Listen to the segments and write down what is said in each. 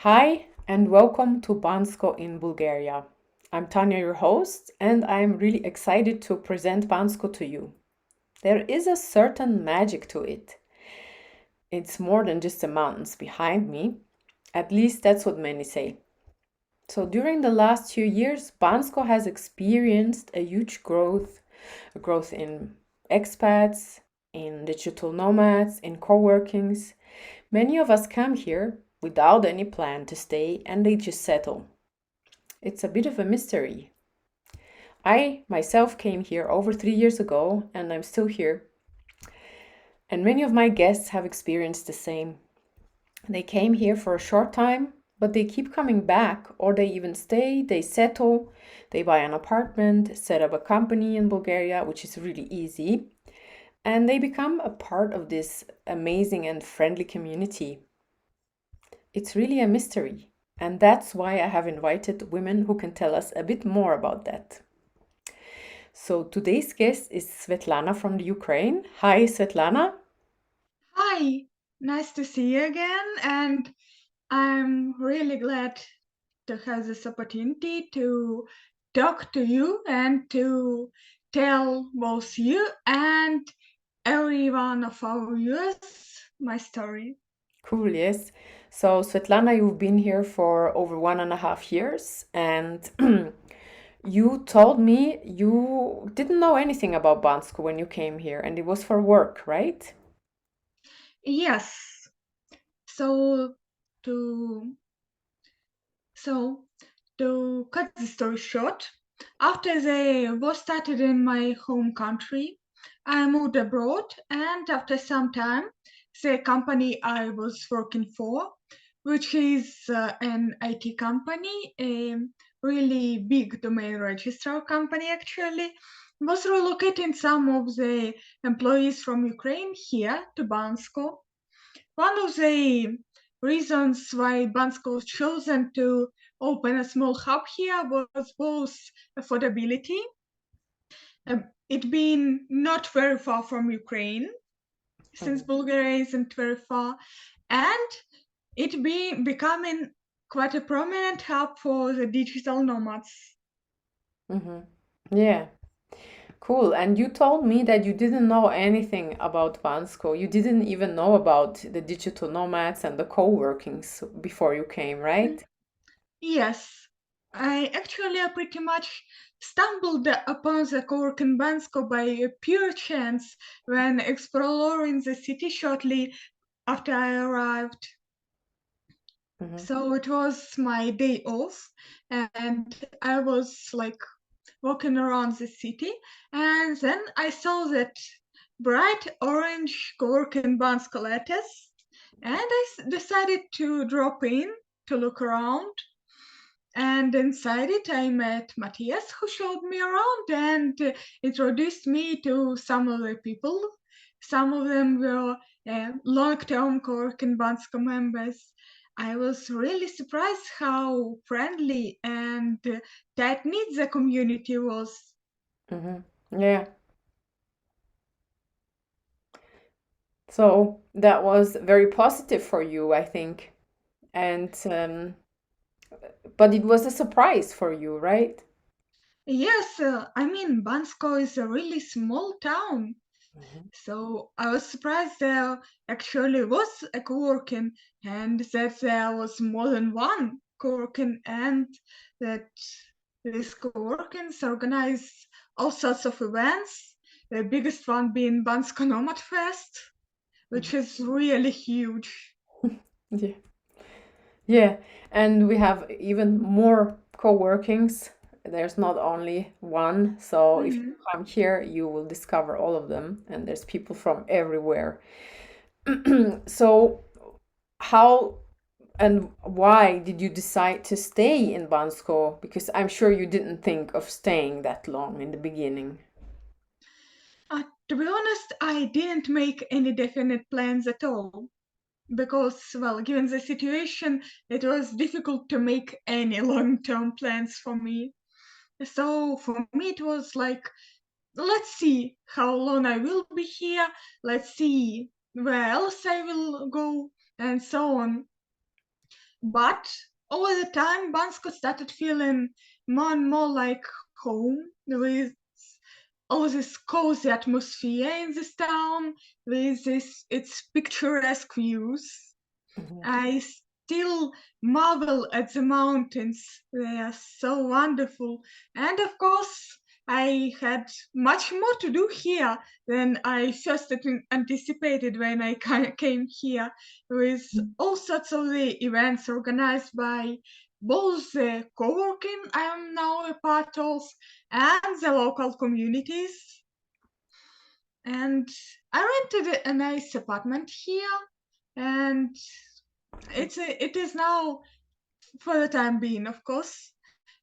Hi, and welcome to Bansko in Bulgaria. I'm Tanya, your host, and I'm really excited to present Bansko to you. There is a certain magic to it. It's more than just the mountains behind me. At least that's what many say. So during the last few years, Bansko has experienced a huge growth in expats, in digital nomads, in co-workings. Many of us come here without any plan to stay and they just settle. It's a bit of a mystery. I myself came here over 3 years ago and I'm still here. And many of my guests have experienced the same. They came here for a short time, but they keep coming back, or they even stay, they settle, they buy an apartment, set up a company in Bulgaria, which is really easy, and they become a part of this amazing and friendly community. It's really a mystery, and that's why I have invited women who can tell us a bit more about that. So today's guest is Svetlana from the Ukraine. Hi, Svetlana. Hi, nice to see you again, and I'm really glad to have this opportunity to talk to you and to tell both you and every one of our viewers my story. Cool, yes. So, Svetlana, you've been here for over 1.5 years, and you told me you didn't know anything about Bansko when you came here, and it was for work, right? Yes, so to so to cut the story short, after the war started in my home country, I moved abroad, and after some time, the company I was working for, which is an IT company, a really big domain registrar company actually, was relocating some of the employees from Ukraine here to Bansko. One of the reasons why Bansko was chosen to open a small hub here was both affordability, it being not very far from Ukraine, since Mhm. Bulgaria isn't very far, and it being becoming quite a prominent hub for the digital nomads. Mm-hmm. Yeah, cool. And you told me that you didn't know anything about Bansko. You didn't even know about the digital nomads and the co-workings before you came, right? Yes, I actually pretty much stumbled upon the co-working Bansko by a pure chance when exploring the city shortly after I arrived. Mm-hmm. So it was my day off, and I was like walking around the city, and then I saw that bright orange co-working Bansko letters, and decided to drop in to look around. And inside it, I met Matthias, who showed me around and introduced me to some of the people. Some of them were long-term Cork and Bansko members. I was really surprised how friendly and tight-knit the community was. Mm-hmm. Yeah. So that was very positive for you, I think. And but it was a surprise for you, right? Yes, I mean, Bansko is a really small town. Mhm. So I was surprised there actually was a co-working and that there was more than one co-working and that these co-workings organize all sorts of events. The biggest one being Bansko Nomad Fest, which Mhm. is really huge. Yeah. Yeah, and we have even more co-workings. There's not only one, so if you Mhm. come here, you will discover all of them, and there's people from everywhere. So, how and why did you decide to stay in Bansko? Because I'm sure you didn't think of staying that long in the beginning. To be honest, I didn't make any definite plans at all because, well, given the situation, it was difficult to make any long term plans for me. So for me, it was like, let's see how long I will be here, let's see where else I will go, and so on. But over the time, Bansko started feeling more and more like home, with all this cozy atmosphere in this town, with its picturesque views. Mhm. I still marvel at the mountains. They are so wonderful. And of course, I had much more to do here than I first anticipated when I came here, with all sorts of the events organized by both the co-working I am now a part of and the local communities. And I rented a nice apartment here, and it is now, for the time being, of course,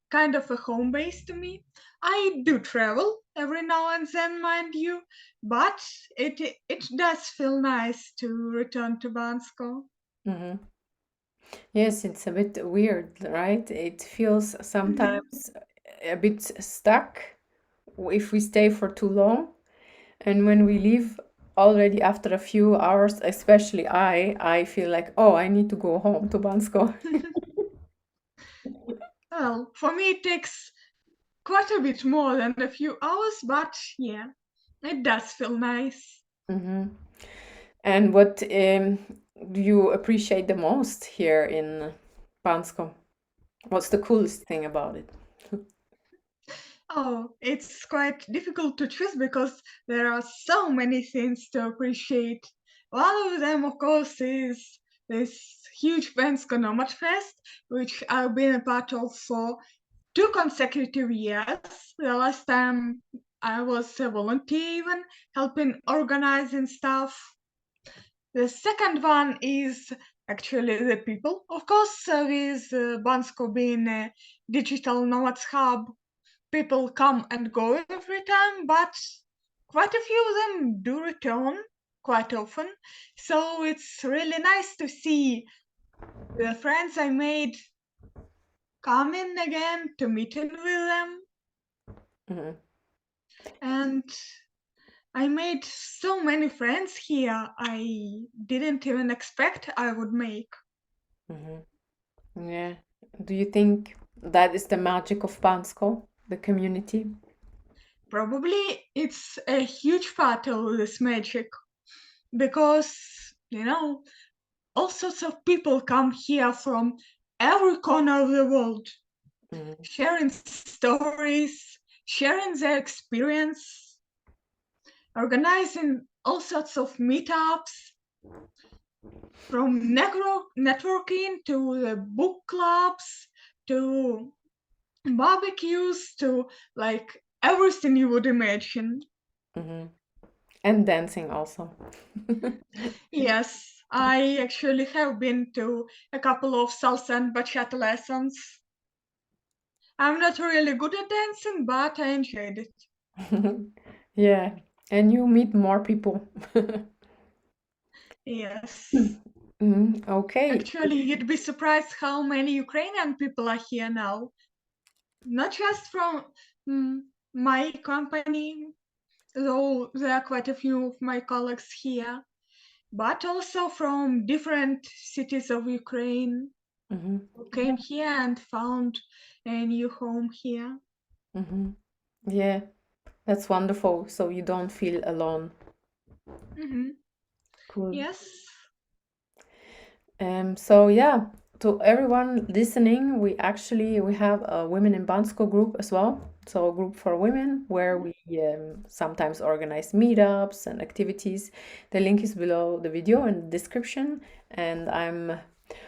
kind of a home base to me. I do travel every now and then, mind you, but it does feel nice to return to Bansko. Mhm. Yes, it's a bit weird, right? It feels Mhm. sometimes a bit stuck if we stay for too long. And when we leave already after a few hours, especially I feel like, oh, I need to go home to Bansko. Well, for me, it takes quite a bit more than a few hours, but yeah, it does feel nice. Hmm. And what do you appreciate the most here in Bansko? What's the coolest thing about it? Oh, it's quite difficult to choose because there are so many things to appreciate. One of them, of course, is this huge Bansko Nomad Fest, which I've been a part of for 2 consecutive years. The last time I was a volunteer, even helping organizing stuff. The second one is actually the people. Of course, with Bansko being a digital nomads hub, people come and go every time, but quite a few of them do return quite often. So it's really nice to see the friends I made come in again, to meet in with them. Hmm. And I made so many friends here I didn't even expect I would make. Hmm. Yeah. Do you think that is the magic of Bansko, the community? Probably it's a huge part of this magic because, all sorts of people come here from every corner of the world, Hmm. sharing stories, sharing their experience, organizing all sorts of meetups, from networking to the book clubs to barbecues to like everything you would imagine. Hmm. And dancing also. Yes, I actually have been to a couple of salsa and bachata lessons. I'm not really good at dancing, but I enjoyed it. Yeah, and you meet more people. Yes. Okay. Actually, you'd be surprised how many Ukrainian people are here now. Not just from mm, my company, though there are quite a few of my colleagues here, but also from different cities of Ukraine Hmm. who came here and found a new home here. Hmm. Yeah, that's wonderful. So you don't feel alone. Hmm. Cool. Yes. So yeah, to everyone listening, we have a Women in Bansko group as well. So a group for women where we sometimes organize meetups and activities. The link is below the video in the description, and I'm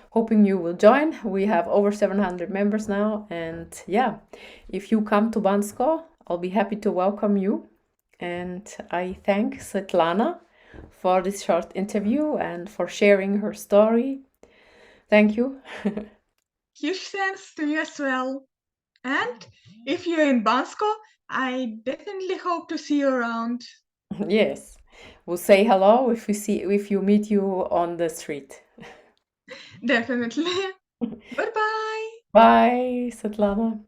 hoping you will join. We have over 700 members now, and yeah, if you come to Bansko, I'll be happy to welcome you. And I thank Svetlana for this short interview and for sharing her story. Thank you. Huge thanks to you as well. And if you're in Bansko, I definitely hope to see you around. Yes, we'll say hello if you meet you on the street. Definitely. Goodbye. Bye, Svetlana.